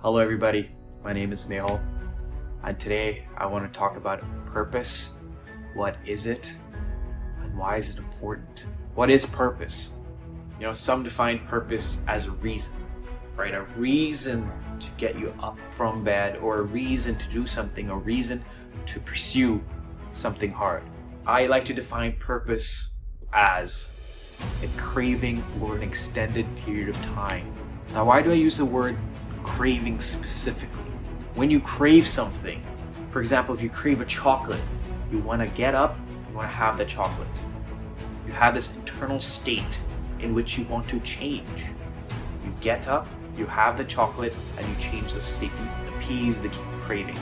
Hello everybody, my name is Nehal, and today I want to talk about purpose. What is it, and why is it important? What is purpose? Some define purpose as a reason, right? A reason to get you up from bed, or a reason to do something, a reason to pursue something hard. I like to define purpose as a craving over an extended period of time. Now, why do I use the word craving specifically? When you crave something, for example, if you crave a chocolate, you want to get up, you want to have the chocolate. You have this internal state in which you want to change. You get up, you have the chocolate, and you change the state, you appease the craving.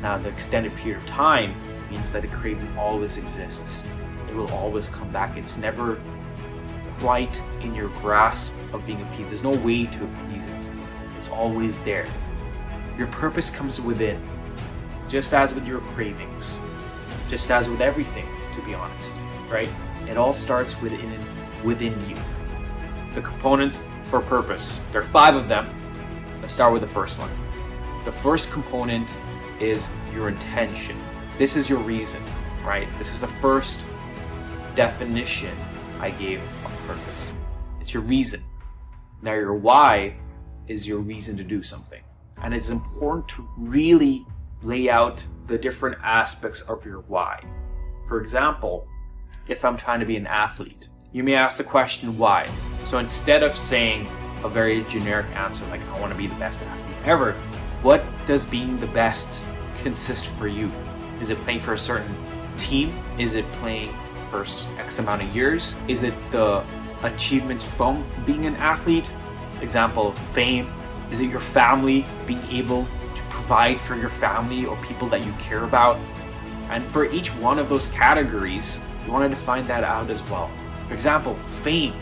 Now, the extended period of time means that the craving always exists. It will always come back. It's never quite in your grasp of being appeased. There's no way to appease it. It's always there. Your purpose comes within, just as with your cravings, just as with everything, to be honest, right? It all starts within you. The components for purpose, there are 5 of them. Let's start with the first one. The first component is your intention. This is your reason, right? This is the first definition I gave of purpose. It's your reason. Now, your why is your reason to do something. And it's important to really lay out the different aspects of your why. For example, if I'm trying to be an athlete, you may ask the question, why? So instead of saying a very generic answer like, I want to be the best athlete ever, what does being the best consist for you? Is it playing for a certain team? Is it playing for X amount of years? Is it the achievements from being an athlete? Example, fame. Is it your family, being able to provide for your family or people that you care about? And for each one of those categories, you want to define that out as well. For example, fame.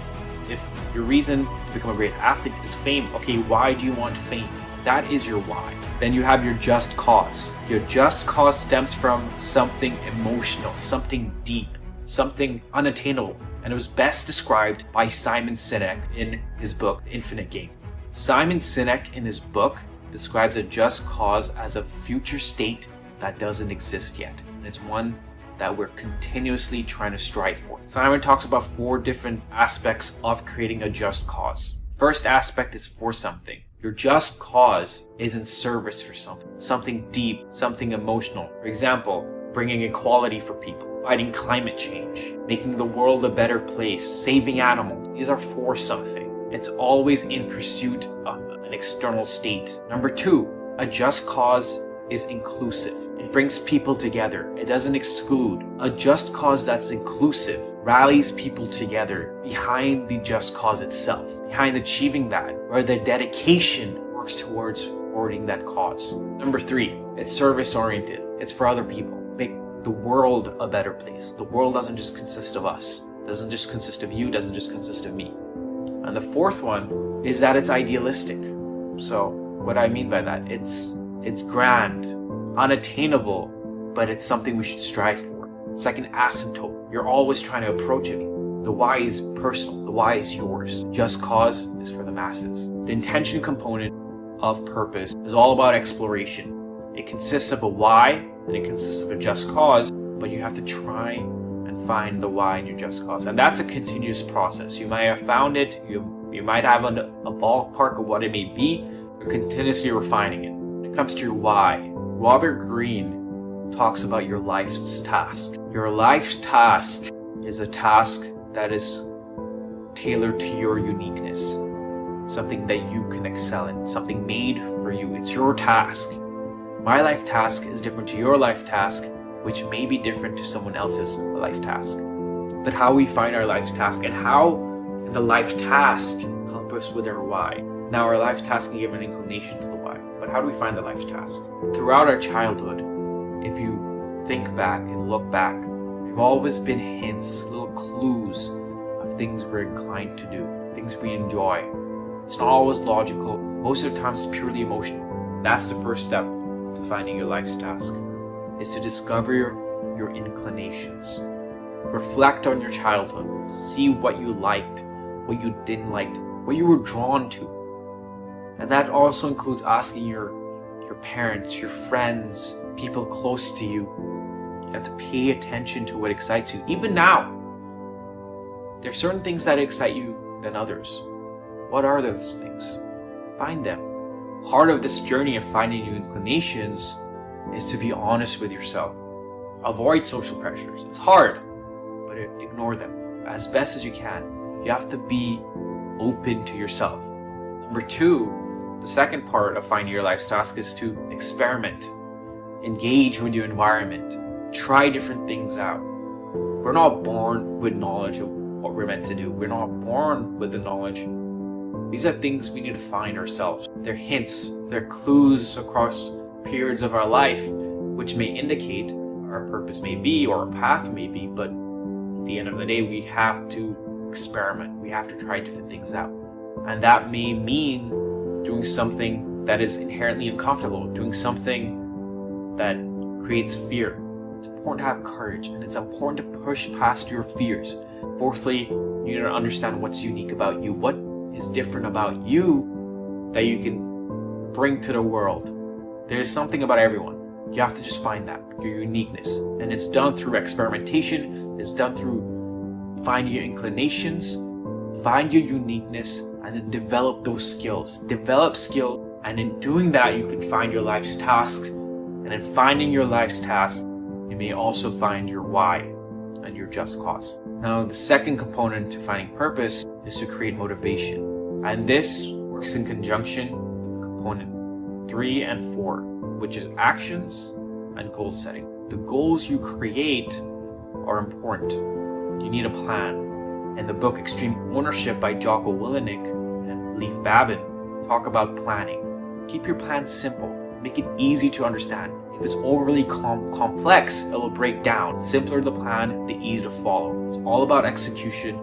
If your reason to become a great athlete is fame, okay, why do you want fame? That is your why. Then you have your just cause. Your just cause stems from something emotional, something deep, something unattainable. And it was best described by Simon Sinek in his book, The Infinite Game. Simon Sinek in his book describes a just cause as a future state that doesn't exist yet. And it's one that we're continuously trying to strive for. Simon talks about 4 different aspects of creating a just cause. First aspect is for something. Your just cause is in service for something deep, something emotional. For example, bringing equality for people, fighting climate change, making the world a better place, saving animals. These are for something. It's always in pursuit of an external state. Number 2, a just cause is inclusive. It brings people together. It doesn't exclude. A just cause that's inclusive rallies people together behind the just cause itself, behind achieving that, where the dedication works towards supporting that cause. Number 3, it's service oriented. It's for other people. Make the world a better place. The world doesn't just consist of us. It doesn't just consist of you. It doesn't just consist of me. And the 4th one is that it's idealistic. So what I mean by that, it's grand, unattainable, but it's something we should strive for. It's like an asymptote. You're always trying to approach it. The why is personal. The why is yours. Just cause is for the masses. The intention component of purpose is all about exploration. It consists of a why and it consists of a just cause, but you have to try and find the why in your just cause. And that's a continuous process. You might have found it, you might have a ballpark of what it may be, but continuously refining it. When it comes to your why, Robert Greene talks about your life's task. Your life's task is a task that is tailored to your uniqueness, something that you can excel in, something made for you. It's your task. My life task is different to your life task, which may be different to someone else's life task. But how we find our life's task and how can the life task help us with our why? Now, our life task can give an inclination to the why, but how do we find the life task? Throughout our childhood, if you think back and look back, there have always been hints, little clues of things we're inclined to do, things we enjoy. It's not always logical. Most of the time, it's purely emotional. That's the first step to finding your life's task, is to discover your inclinations. Reflect on your childhood. See what you liked, what you didn't like, what you were drawn to. And that also includes asking your parents, your friends, people close to you. You have to pay attention to what excites you. Even now, there are certain things that excite you than others. What are those things? Find them. Part of this journey of finding new inclinations is to be honest with yourself. Avoid social pressures. It's hard, but ignore them as best as you can. You have to be open to yourself. Number 2, the second part of finding your life's task is to experiment. Engage with your environment. Try different things out. We're not born with knowledge of what we're meant to do. We're not born with the knowledge. These are things we need to find ourselves. They're hints, they're clues across periods of our life, which may indicate our purpose may be or our path may be, but at the end of the day, we have to experiment. We have to try different things out. And that may mean doing something that is inherently uncomfortable, doing something that creates fear. It's important to have courage, and it's important to push past your fears. Fourthly, you need to understand what's unique about you. What is different about you that you can bring to the world? There's something about everyone. You have to just find that, your uniqueness. And it's done through experimentation. It's done through finding your inclinations, find your uniqueness, and then develop those skills. Develop skill, and in doing that, you can find your life's task. And in finding your life's task, you may also find your why and your just cause. Now, the second component to finding purpose is to create motivation. And this works in conjunction with component 3 and 4, which is actions and goal setting. The goals you create are important. You need a plan. In the book Extreme Ownership by Jocko Willink and Leif Babin, talk about planning. Keep your plan simple. Make it easy to understand. If it's overly complex, it will break down. Simpler the plan, the easier to follow. It's all about execution.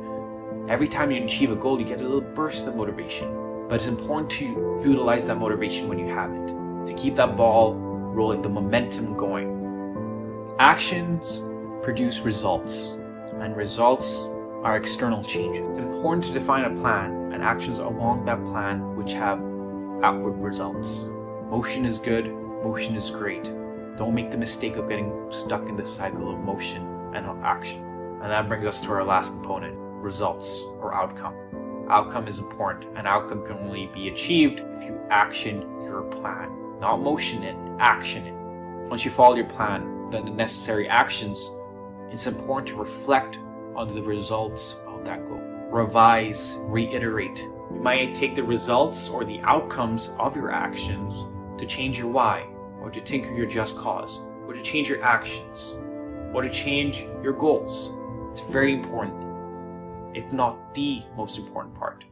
Every time you achieve a goal, you get a little burst of motivation. But it's important to utilize that motivation when you have it, to keep that ball rolling, the momentum going. Actions produce results, and results are external changes. It's important to define a plan and actions along that plan which have outward results. Motion is good, motion is great. Don't make the mistake of getting stuck in the cycle of motion and not action. And that brings us to our last component, results or outcome. Outcome is important, and outcome can only be achieved if you action your plan. Not motion it, action it. Once you follow your plan, then the necessary actions, it's important to reflect on the results of that goal. Revise, reiterate. You might take the results or the outcomes of your actions to change your why, or to tinker your just cause, or to change your actions, or to change your goals. It's very important, if not the most important part.